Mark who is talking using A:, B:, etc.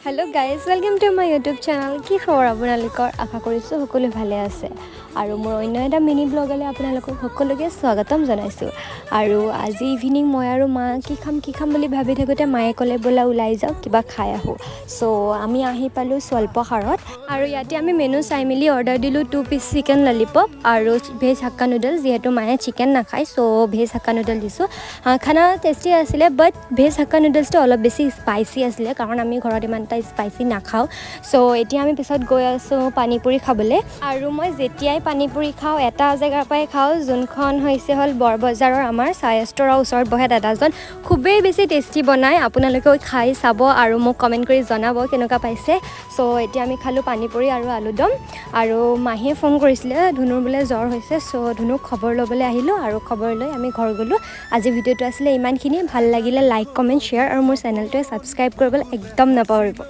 A: hello' guys welcome to my YouTube channel কি খবৰ আপোনালোকৰ আশা কৰিছোঁ সকলো ভালে আছে আৰু মোৰ অন্য এটা মিনি ব্লগলৈ আপোনালোকক সকলোকে স্বাগতম জনাইছোঁ আৰু আজি ইভিনিং মই আৰু মা কি খাম বুলি ভাবি থাকোঁতে মায়ে ক'লে ব'লা ওলাই যাওঁ কিবা খাই আহোঁ চ' আমি আহি পালোঁ স্বল্পসাৰত আৰু ইয়াতে আমি মেনু চাই মেলি অৰ্ডাৰ দিলোঁ 2 পিচ চিকেন ললিপপ আৰু ভেজ হাক্কা নুডল যিহেতু মায়ে চিকেন নাখায় চ' ভেজ হাক্কা নুডল দিছোঁ খানা টেষ্টি আছিলে বাট ভেজ হাক্কা নুডলছটো অলপ বেছি স্পাইচি আছিলে কাৰণ আমি ঘৰত ইমান স্পাইচি নাখাওঁ চ' এতিয়া আমি পিছত গৈ আছোঁ পানীপুৰি খাবলৈ আৰু মই যেতিয়াই পানীপুৰি খাওঁ এটা জেগাৰ পৰাই খাওঁ যোনখন হৈছে হ'ল বৰবজাৰৰ আমাৰ চাই ষ্ট'ৰৰ ওচৰত বহে দাদাজন খুবেই বেছি টেষ্টি বনায় আপোনালোকেও খাই চাব আৰু মোক কমেণ্ট কৰি জনাব কেনেকুৱা পাইছে চ' এতিয়া আমি খালোঁ পানীপুৰি আৰু আলুদম আৰু মাহীয়ে ফোন কৰিছিলে ধুনুৰ বোলে জ্বৰ হৈছে চ' ধুনুক খবৰ ল'বলৈ আহিলোঁ আৰু খবৰ লৈ আমি ঘৰ গ'লোঁ আজি ভিডিঅ'টো আছিলে ইমানখিনি ভাল লাগিলে লাইক কমেণ্ট শ্বেয়াৰ আৰু মোৰ চেনেলটোৱে ছাবস্ক্ৰাইব কৰিবলৈ একদম নাপাহৰিব